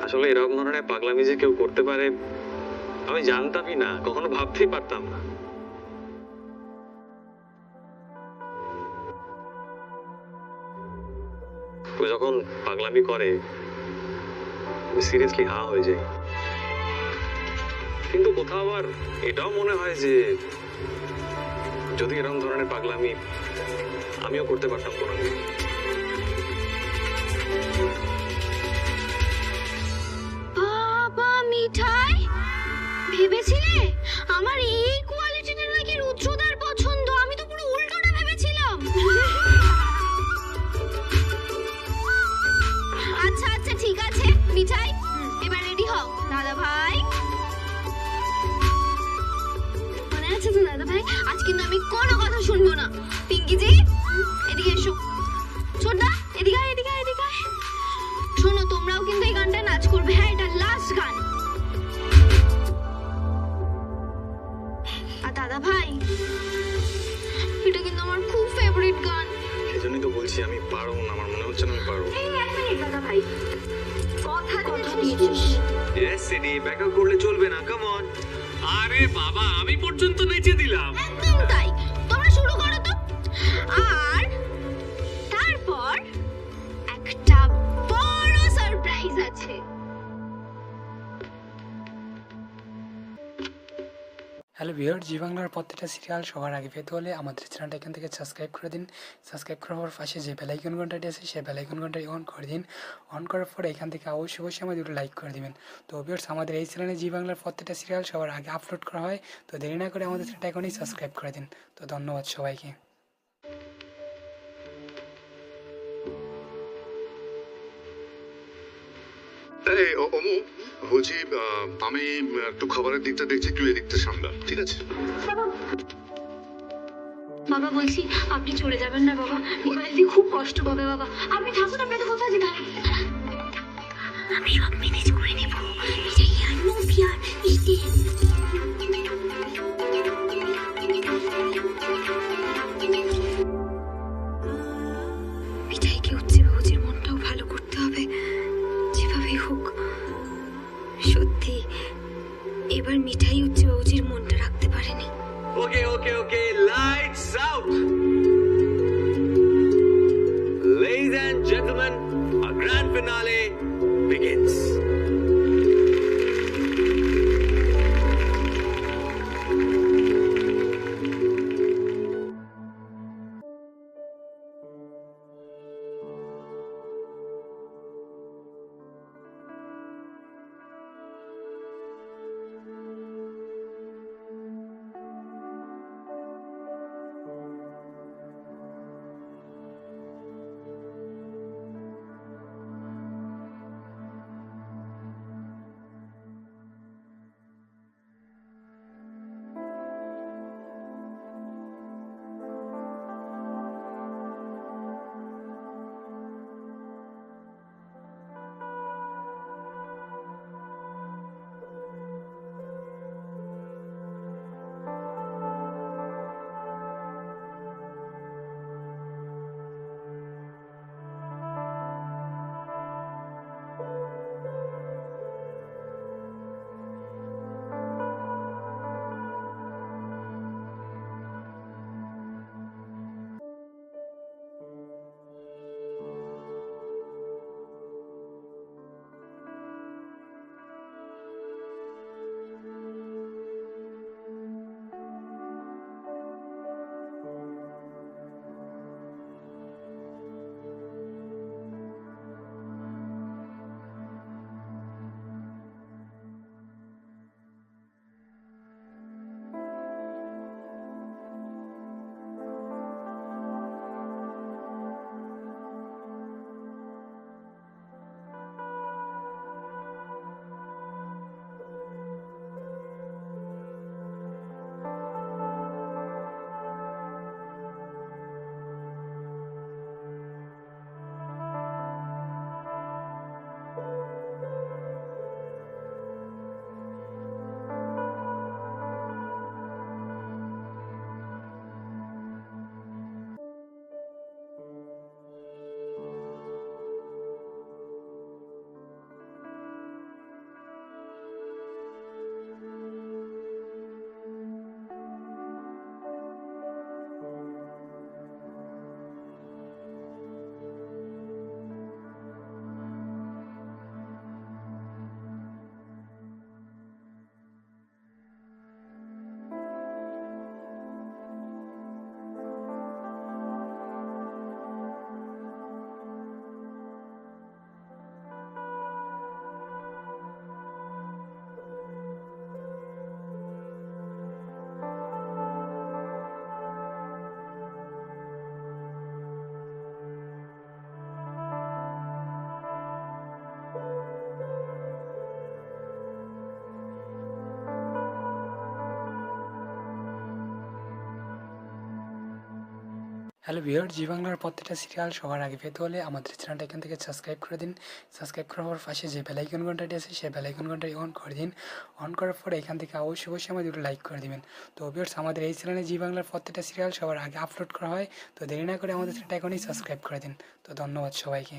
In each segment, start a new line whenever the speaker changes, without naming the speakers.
আসলে এরকম ধরনের পাগলামি যে কেউ করতে পারে আমি জানতামই না, কখনো ভাবতেই পারতাম না। ও যখন পাগলামি করে সিরিয়াসলি হা হয়ে যায়, কিন্তু কোথাও আবার এটাও মনে হয় যে যদি এরকম ধরনের পাগলামি আমিও করতে পারতাম কোনোদিন।
বাবা মিঠাই, ভেবেছিলে আমার এই কোয়ালিটিটা নাকি রুদ্রদার পছন্দ? আমি তো পুরো উল্টোটা ভেবেছিলাম। আচ্ছা আচ্ছা ঠিক আছে মিঠাই, এবার রেডি হও। দাদা ভাই, মনে আছে তো দাদা ভাই? আজ কিন্তু আমি কোনো কথা শুনবো না। পিঙ্কি জি এদিকে এসো। ছোটদা এদিকে আয়, এদিকে আয়, এদিকে আয়। শোনো, তোমরাও কিন্তু এই গানটা নাচ করবে। হ্যাঁ, এটা লাস্ট গান। আর দাদা ভাই, এটা কিন্তু আমার খুব ফেভারিট গান।
সেজন্যই তো বলছি আমি পারবো না, আমার মনে হচ্ছে না আমি পারবো।
এই এক মিনিট দাদা ভাই, কথা দিয়েছিস।
ইয়েস সিডি, ব্যাকআপ করলে চলবে না, কাম অন।
আরে বাবা, আমি পর্যন্ত নেচে দিলাম।
একদম তাই, তোমরা শুরু করো তো। আর তারপর একটা বড় সারপ্রাইজ আছে।
হ্যালো ভিউয়ার, জি বাংলার প্রত্যেকটা সিরিয়াল সবার আগে পেতে হলে আমাদের চ্যানেলটা এখান থেকে সাবস্ক্রাইব করে দিন। সাবস্ক্রাইব করার পর পাশে যে বেলাইকন ঘন্টাটি আছে সেই বেলাইকন ঘন্টাটি অন করে দিন। অন করার পরে এখান থেকে অবশ্যই আমাদের লাইক করে দিবেন। তো ভিউয়ার্স, আমাদের এই চ্যানেলে জি বাংলার প্রত্যেকটা সিরিয়াল সবার আগে আপলোড করা হয়। তো দেরি না করে আমাদের চ্যানেলটা এখনই সাবস্ক্রাইব করে দিন। তো ধন্যবাদ সবাইকে।
এই অমু, বলছি আমি একটু খাবারের দিকটা দেখছি, একটু এদিকটা সামলা, ঠিক আছে?
বাবা বলছি আপনি চলে যাবেন না বাবা, নিবাইদি খুব কষ্ট পাবে বাবা। আপনি থাকুন, আপনাদের কোথায় যেতে হবে? আমি সব ম্যানেজ করে নেব। No fear, stay. মিঠাইকে উচ্চে বাবুজির মনটাও ভালো করতে হবে যেভাবেই হোক। সত্যি এবার মিঠাই উচ্চে বাবুজির মনটা রাখতে পারেনি।
Okay okay okay, lights out. Ladies and gentlemen, our grand finale begins.
Hello viewer, Zee বাংলার প্রত্যেকটা সিরিয়াল সবার আগে পেতে হলে আমাদের চ্যানেলটা এখান থেকে সাবস্ক্রাইব করে দিন। সাবস্ক্রাইব করার পর পাশে যে বেল আইকন ঘন্টাটি আছে সেই বেল আইকন ঘন্টাটি অন করে দিন। অন করার পর এখান থেকে অবশ্যই আমাদের লাইক করে দিবেন। তো ভিউয়ার্স, আমাদের এই চ্যানেলে জি বাংলার প্রত্যেকটা সিরিয়াল সবার আগে আপলোড করা হয়। তো দেরি না করে আমাদের চ্যানেলটা এখনই সাবস্ক্রাইব করে দিন। তো ধন্যবাদ সবাইকে।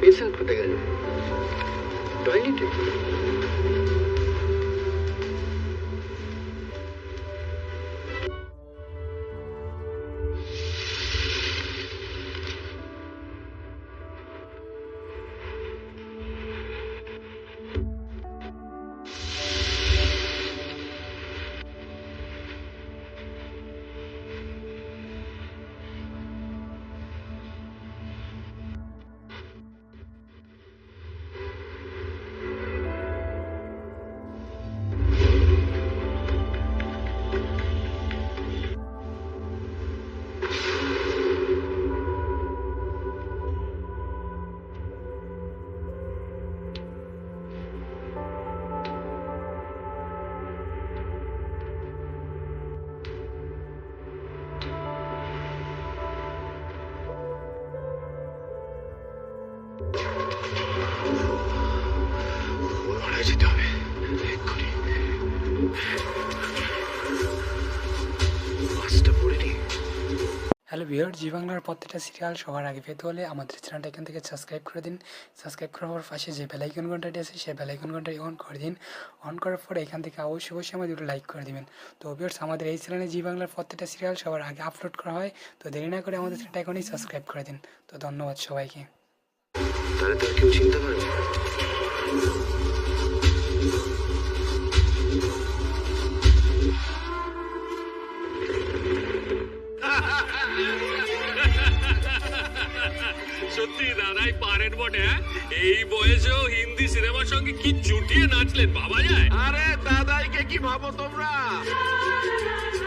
পেশেন্ট কোথায় গেল? টয়লেটে?
যেতে হবে এক্ষুনি। বাসটা পড়ে নি।
হ্যালো ভিউয়ার, জি বাংলার প্রত্যেকটা সিরিয়াল সবার আগে পেতে হলে আমাদের চ্যানেলটা এখান থেকে সাবস্ক্রাইব করে দিন। সাবস্ক্রাইব করার পর পাশে যে বেল আইকন ঘন্টাটি আছে সেই বেল আইকন ঘন্টাটি অন করে দিন। অন করার পর এখান থেকে অবশ্যই আমাদের লাইক করে দিবেন। তো ভিউয়ার্স, আমাদের এই চ্যানেলে জি বাংলার প্রত্যেকটা সিরিয়াল সবার আগে আপলোড করা হয়। তো দেরি না করে আমাদের চ্যানেলটা এখনই সাবস্ক্রাইব করে দিন। তো ধন্যবাদ সবাইকে।
তাহলে তো আর কেউ চিনতে পারবে না।
সত্যি দাদাই পারেন বটে, হ্যাঁ? এই বয়সেও হিন্দি সিনেমার সঙ্গে কি জুটিয়ে নাচলেন, ভাবা যায়?
আরে দাদাইকে কি ভাবো তোমরা?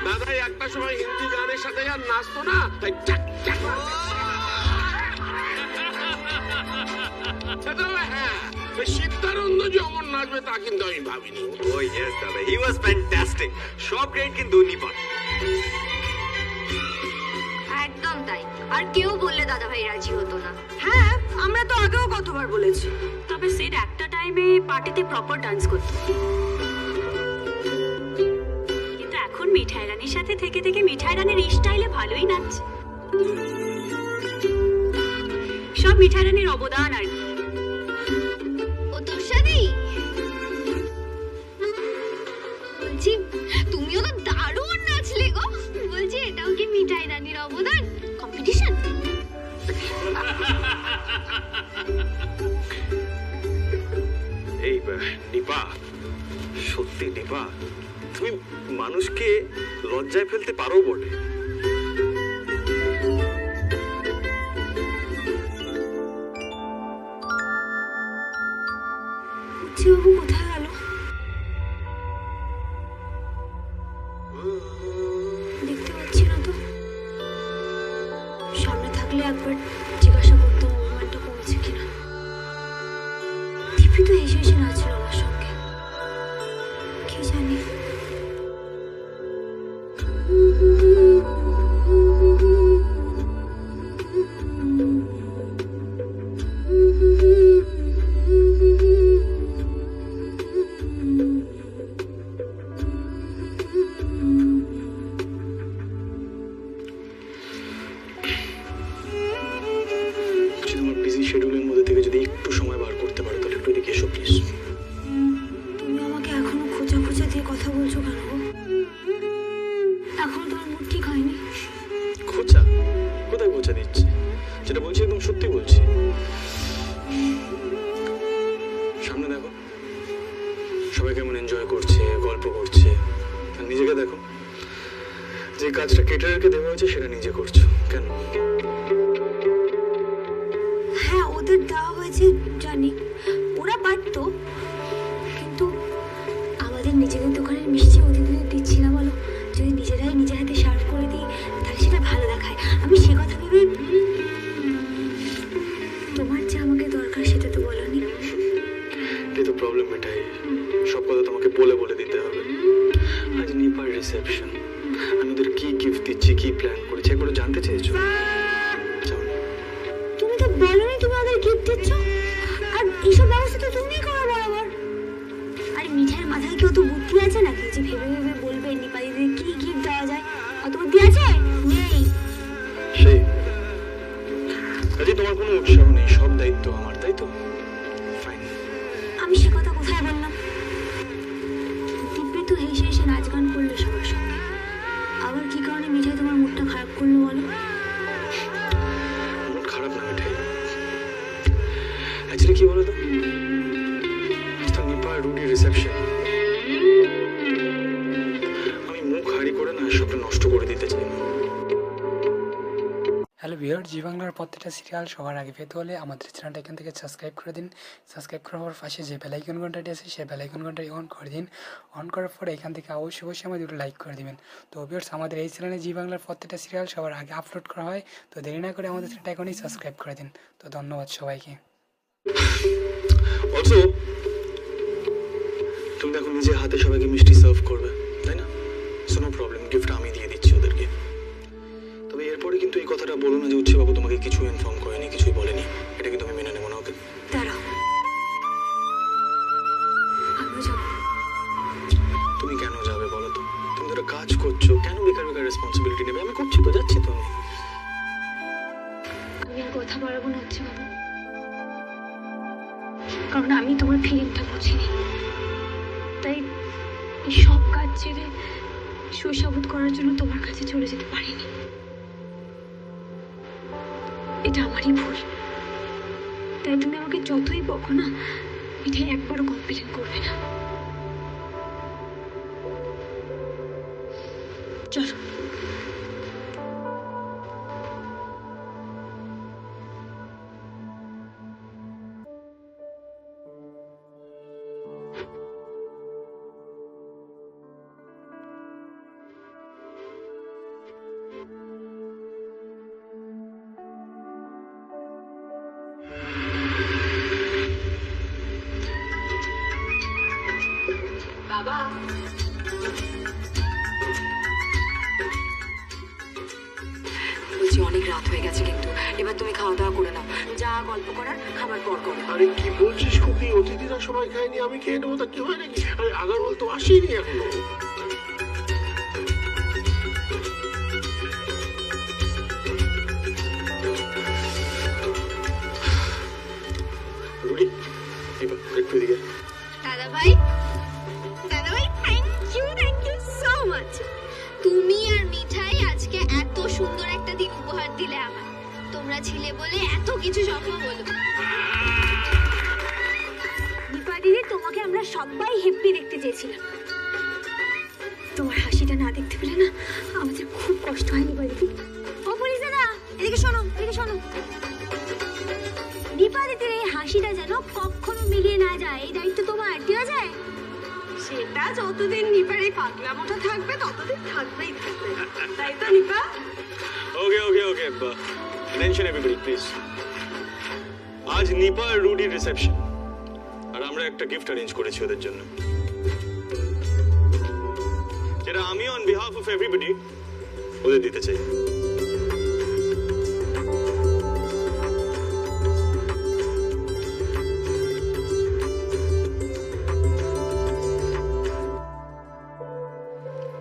দাদাই একটা সময় হিন্দি গানের সাথে আর নাচতো না, তাই চাক চাক। তবে হ্যাঁ, ওই সিদ্ধানন্দ যে অমর নাচবে তা কিন্তু আমি ভাবিনি।
ও ইয়েস দাদা, হি ওয়াজ ফ্যান্টাস্টিক। সব গ্রেড কিন্তু নিপাত।
একদম তাই। আর কেউ বললে দাদা ভাই রাজি হতো না।
হ্যাঁ, আমরা তো আগেও কতবার বলেছি। তবে সেট একটা টাইমে পার্টিতে প্রপার ডান্স করত। কিন্তু এখন মিঠাই রানীর সাথে থেকে থেকে মিঠাই রানীর স্টাইলে ভালোই নাচছে। সব মিঠাই রানীর অবদান আর কি।
ও তোষাদি, বলছি তুমিও তো দারুণ নাচলে গো। বলছি এটাও কি মিঠাই রানীর অবদান? কম্পিটিশন?
এই নিপা, সত্যি নিপা, তুমি মানুষকে লজ্জায় ফেলতে পারো বটে।
বাবু কোথায় গেল? দেখতে পাচ্ছি না তো। সামনে থাকলে একবার জিজ্ঞাসা করতাম মুভমেন্টটা কমেছে কিনা। দীপি তো এসে এসে নাচলো আমার সঙ্গে, কি জানি।
তোমার বিজি শিডিউলের মধ্যে থেকে যদি একটু সময় বার করতে পারো তাহলে একটু এদিকে এসো প্লিজ।
তুমি আমাকে এখনো খোঁচা খোঁচা দিয়ে কথা বলছো কেন গো? এখনো তোমার মুড ঠিক হয়নি?
খোঁচা? কোথায় খোঁচা দিচ্ছে? যেটা বলছি একদম সত্যি বলছি। সামনে দেখো সবাই কেমন এনজয় করছে, গল্প করছে, আর নিজেকে দেখো, যে কাজটা কেটারকে দেওয়া হয়েছে সেটা নিজে করছো কেন?
হ্যাঁ, ওদের দেওয়া হয়েছে জানি, ওরা পারতো, কিন্তু আমাদের নিজেদের দোকানের মিষ্টি ওদের দিচ্ছি না বলো? যদি নিজেরাই নিজের হাতে সার্ভ করে দিই তাহলে সেটা ভালো দেখায়। আমি সে কথা ভেবে, তোমার যে আমাকে দরকার সেটা তো বলোনি।
এই তো প্রবলেম, এটাই সব কথা তোমাকে বলে বলে দিতে হবে। আজ নিপার রিসেপশন, আমি ওদের কি গিফট দিচ্ছি, কি প্ল্যান করেছি একবার জানতে চেয়েছো?
তুমি তো বলোনি তুমি ওদের গিফট দিচ্ছ, আর এইসব ব্যবস্থা তো তুমিই করো বরাবর। আর মিঠাইয়ের মাথায় কি অত বুদ্ধি আছে নাকি যে ভেবে ভেবে বলবে নিপাদিদের কি গিফট দেওয়া যায়? অত বুদ্ধি আছে? নেই।
সেই কাজে তোমার কোনো উৎসাহ নেই, সব দায়িত্ব আমার, তাই তো? ফাইন।
আমি সে কথা কোথায় বললাম? দিব্যি তো হেসে হেসে নাচ গান করলে সবার সঙ্গে, আবার কি কারণে মিঠাই তোমার মুডটা খারাপ করলো বলো?
মুড খারাপ না মিঠাই, অ্যাকচুয়ালি কি বলো তো, আজ তো নিপার রুডি রিসেপশন। আমি মুখ হাড়ি করে না সবটা নষ্ট করে দিতে চাই না।
হ্যালো ভিউয়ার, জি বাংলার প্রত্যেকটা সিরিয়াল সবার আগে পেতে হলে আমাদের চ্যানেলটা এখান থেকে সাবস্ক্রাইব করে দিন। সাবস্ক্রাইব করার পাশে যে বেল আইকন ঘন্টাটি আছে সেই বেল আইকন ঘন্টাটি অন করে দিন। অন করার পরে এখান থেকে অবশ্যই আমাদের দুটো লাইক করে দিবেন। তো ভিউয়ার্স, আমাদের এই চ্যানেলে জি বাংলার প্রত্যেকটা সিরিয়াল সবার আগে আপলোড করা হয়, তো দেরি না করে আমাদের চ্যানেলটা এখনই সাবস্ক্রাইব করে দিন। তো ধন্যবাদ সবাইকে।
অলসো তুমি দেখো নিজে হাতে সবাইকে মিষ্টি সার্ভ করবে, তাই না? সো নো প্রবলেম, গিফট আমি দিয়ে দিচ্ছি ওদেরকে। তবে এরপরে কিন্তু এই কথাটা বলো না যে উচ্ছে বাবু তোমাকে কিছু ইনফর্ম করেনি, কিছুই বলেনি। এটা কিন্তু আমি মেনে নেবো না, ওকে?
দাঁড়াও, আমরা যাবো।
তুমি কেন যাবে বলো তো? তুমি ধরো কাজ করছো, কেন বেকার বেকার রেসপন্সিবিলিটি নেবে? আমি করছি তো, যাচ্ছি তো আমি।
আমি আর কথা বাড়াবো না হচ্ছে বাবু, কারণ আমি তোমার ফিলিংটা বুঝিনি, তাই এই সব কাজ ছেড়ে সুস্বাবোধ করার জন্য তোমার কাছে চলে যেতে পারিনি। এটা আমারই ভুল। তাই তুমি আমাকে যতই বকো না, এটা একবারও কমপ্লেন করবে না। চলো। বলছি অনেক রাত হয়ে গেছে, কিন্তু এবার তুমি খাওয়া দাওয়া করে নাও, যা গল্প করার খাবার পর করো।
আরে কি বলছিস খুকি? অতিথিরা সবাই খায়নি, আমি খেয়ে নেবো, তা কি হয় নাকি? আরে আগারওয়াল তো আসেনি এখনো।
রুডি, দীপা একটু এদিকে।
দাদা ভাই থ্যাংক ইউ সো মাচ। তুমি আর মিঠাই আজকে এত সুন্দর একটা দিন উপহার দিলে আমার। তোমরা ছিলে বলে এত কিছু সম্ভব হলো।
দীপা দিদি, তোমাকে আমরা সবাই হ্যাপি দেখতে চেয়েছিলাম। তোমার হাসিটা না দেখতে পেলে না আমাদের খুব কষ্ট হয় দীপা দিদি। ও পুলিশ দাদা, এদিকে শোনো, এদিকে শোনো। দীপা দিদির এই হাসিটা যেন কখনো মিলিয়ে না যায়, এই দায়িত্ব তোমার, ঠিক আছে? সেটা যতদিন নিপার এই পাগলামোটা থাকবে ততদিন থাকবেই থাকবে, তাই তো নিপা?
ওকে টেনশন এভরিবডি প্লিজ। আজ নিপা আর রুডির রিসেপশন, আর আমরা একটা গিফট অ্যারেঞ্জ করেছি ওদের জন্য, যেটা আমি অন বিহাফ অফ এভরিবডি ওদের দিতে চাই।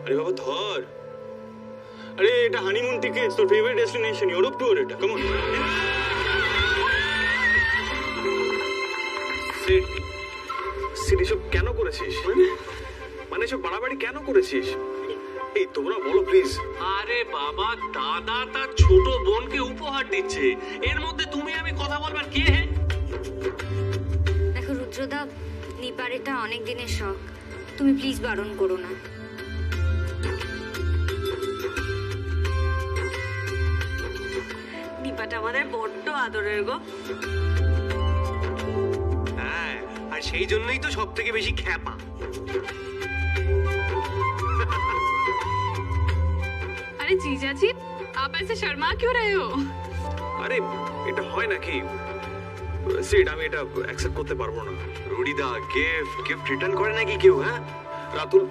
আরে বাবা ধর, আরে এটা হানিমুন টিকেট, তোর ফেভারিট ডেস্টিনেশন ইউরোপ ট্যুর, এটা কেমন? সিটি সব কেন করেছিস? মানে সব বাড়াবাড়ি কেন করেছিস? এই তোমরা বলো প্লিজ।
আরে বাবা, দাদা তার ছোট বোনকে উপহার দিচ্ছে, এর মধ্যে তুমি আমি কথা বলবার কে? হে
দেখো রুদ্রদা, নিপার এটা অনেক দিনের শখ, তুমি প্লিজ বারণ করো না। নিপাটা আমাদের বড্ড আদরের গো।
হ্যাঁ, আর সেই জন্যই তো সব থেকে বেশি খ্যাপা।
अरे जीजा जी, आप ऐसे शर्मा क्यों रहे हो?
আরে এটা হয় নাকি? সিট, আমি এটা অ্যাকসেপ্ট করতে পারবো না।
রুডিদা, গিফট রিটার্ন করে নাকি কেউ? হ্যাঁ
রাতুল,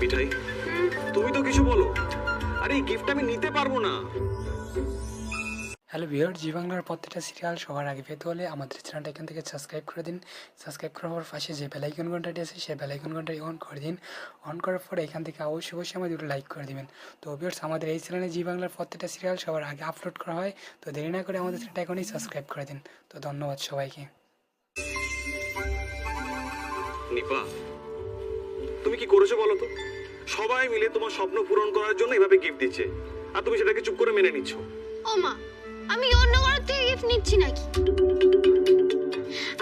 মিঠাই তুমি তো কিছু বলো। আরে এই গিফট আমি নিতে পারবো না।
হ্যালো ভিউয়ার, জি বাংলার প্রত্যেকটা সিরিয়াল সবার আগে পেতে হলে আমাদের চ্যানেলটা এখান থেকে সাবস্ক্রাইব করে দিন। সাবস্ক্রাইব করার পর পাশে যে বেল আইকন ঘন্টাটি আছে সেই বেল আইকন ঘন্টাটি অন করে দিন। অন করার পর এখান থেকে অবশ্যই আমাদের লাইক করে দিবেন। তো ভিউয়ার্স, আমাদের এই চ্যানেলে জি বাংলার প্রত্যেকটা সিরিয়াল সবার আগে আপলোড করা হয়, তো দেরি না করে আমাদের চ্যানেলটা এখনই সাবস্ক্রাইব করে দিন। তো ধন্যবাদ সবাইকে।
নিপা, তুমি কি করেছো বলো তো? সবাই মিলে তোমার স্বপ্ন পূরণ করার জন্য এভাবে গিফট দিচ্ছে, আর তুমি সেটাকে চুপ করে মেনে নিচ্ছ।
ও মা, আমি অন্য কারোর থেকে গিফট নিচ্ছি নাকি?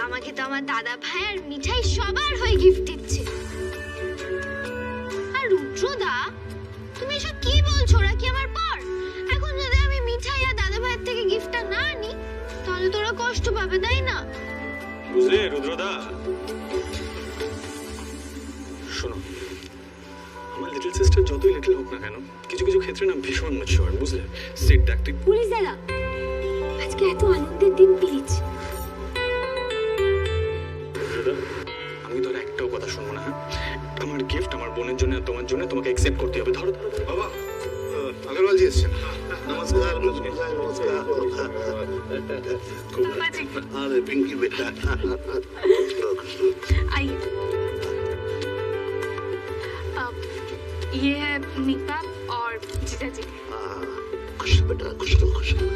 আমাকে তো আমার দাদা ভাই আর মিঠাই সবার হয়ে গিফট দিচ্ছে। আর রুদ্রদা, তুমি এসব কি বলছো? ওরা কি আমার পর? এখন যদি আমি মিঠাই আর দাদা ভাইয়ের থেকে গিফটটা না নিই তাহলে তোরা কষ্ট পাবে, তাই না?
বুঝলে রুদ্রদা? শোনো, আমার লিটল সিস্টার যতই লিটল হোক না কেন, কিছু কিছু ক্ষেত্রে না ভীষণ ম্যাচিওর, বুঝলে? সিট, দেখ তুই।
পুলিশ দাদা, আজকে এত আনন্দের দিন, প্লিজ।
রুদ্রদা, আমি তোর একটাও কথা শুনবো না। হ্যাঁ, আমার গিফট আমার বোনের জন্য আর তোমার জন্য, তোমাকে অ্যাকসেপ্ট করতে হবে। ধরো ধরো ধরো।
বাবা, আগরওয়াল জি এসছেন। নমস্কার।
अम्मा जी,
আরে পিঙ্কি বেটা,
आइए। ये है नीपा और जीजा जी।
खुश बेटा, खुश रहो, खुश रहो।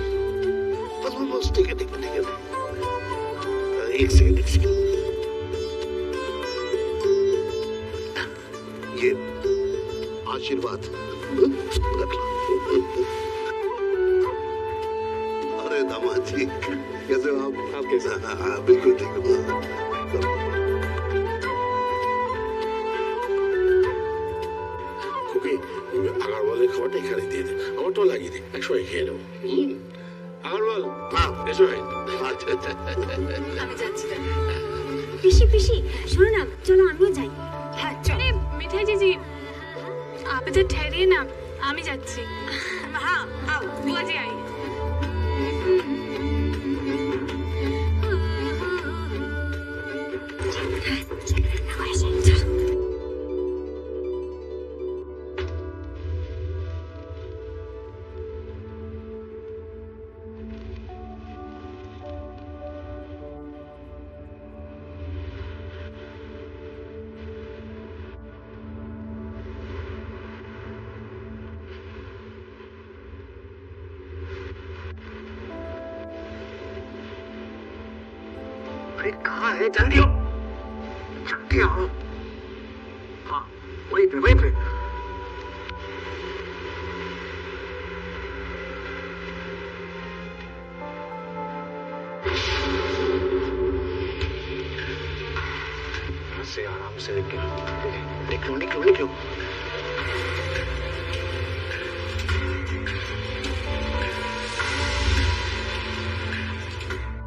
बस ठीक है। एक सेकंड। ये आशीर्वाद रख लो। अरे दामाद जी, कैसे हो आप कैसे? हाँ, बिल्कुल ठीक है। খুবই আগারওয়ালের খাবারটা এখানে দিয়ে দে, আমারটাও লাগিয়ে দে, একসঙ্গে খেয়ে নেবো। আগারওয়াল, এসো। আচ্ছা।
আমি যাচ্ছি। পিসি, শোনো না, চলো আমিও যাই। হ্যাঁ চলো।
अरे मिठाई जी, आप इधर ठहरिए ना, আমি যাচ্ছি।
হ্যাঁ আও।
बुआ जी आइए।
अरे कहाँ है? जल्दी आओ, जल्दी आओ। हाँ, वहीं पे वहीं पे। यहाँ से आराम से निकलो निकलो निकलो निकलो।